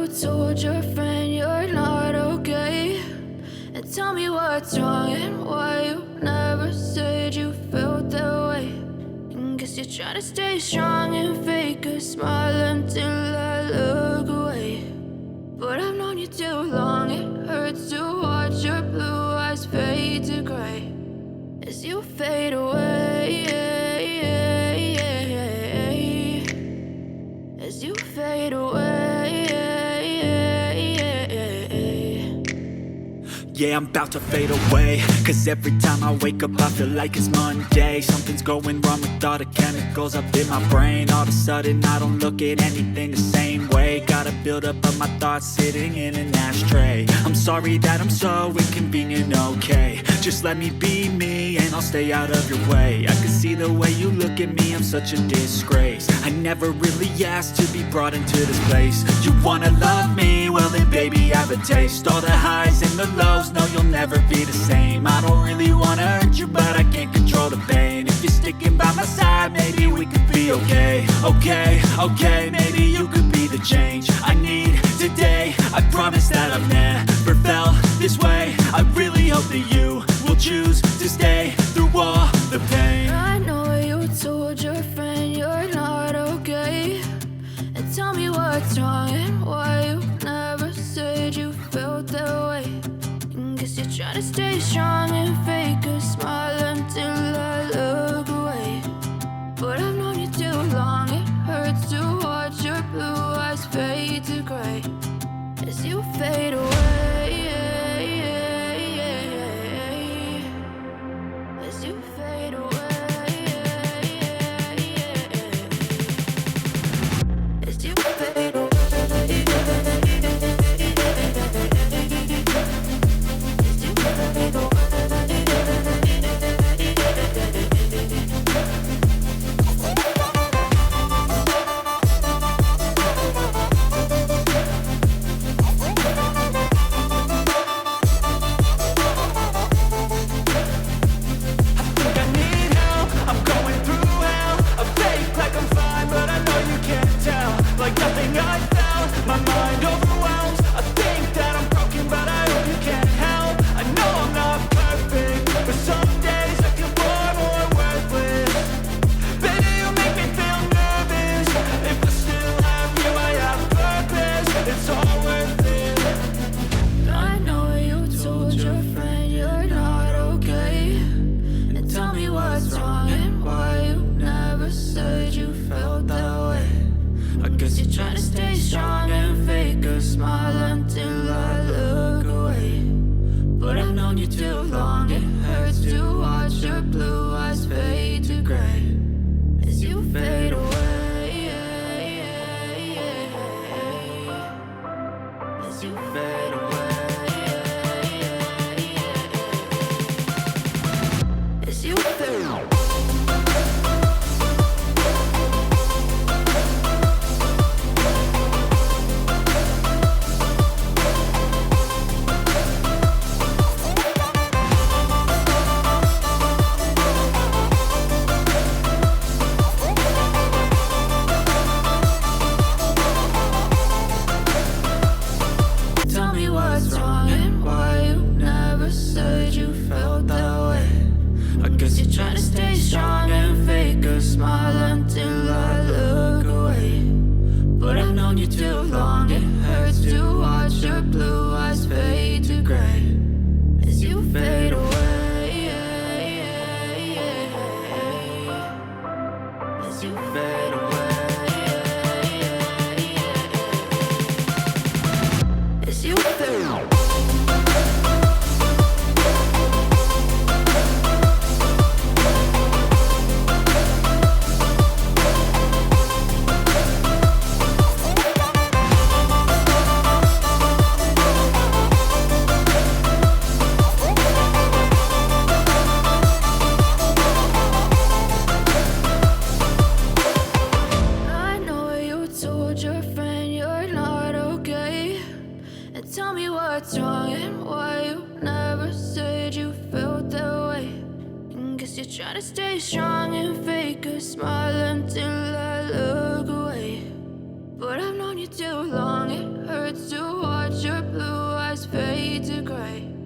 told your friend you're not okay. And tell me what's wrong and why you never said you felt that way. And guess you're trying to stay strong and fake a smile until I look away. But I've known you too long, it hurts to watch your blue eyes fade to gray as you fade away, as you fade away. Yeah, I'm about to fade away, cause every time I wake up I feel like it's Monday. Something's going wrong with all the chemicals up in my brain. All of a sudden I don't look at anything the same way. Gotta build up of my thoughts sitting in an ashtray. I'm sorry that I'm so inconvenient, okay. Just let me be me and I'll stay out of your way. I can see the way you look at me, I'm such a disgrace. I never really asked to be brought into this place. You wanna love me? Well then baby have a taste. All the highs and the lows, no you'll never be the same. I don't really wanna hurt you but I can't control the pain. If you're sticking by my side maybe we could be okay. Okay, maybe you could be the change I need today. I promise that I've never felt this way. I really hope that you will choose to stay through all the pain. I know you told your friend you're not okay. And tell me what's wrong and why you never said you felt that way. And guess you're trying to stay strong and fake a smile until I look away. But I've known you too long, it hurts to watch your blue eyes fade to gray as you fade away, as you fade away, as you fade away. Try to stay strong and fake a smile until I look away. But I've known you too long. It hurts to watch your blue eyes fade to gray.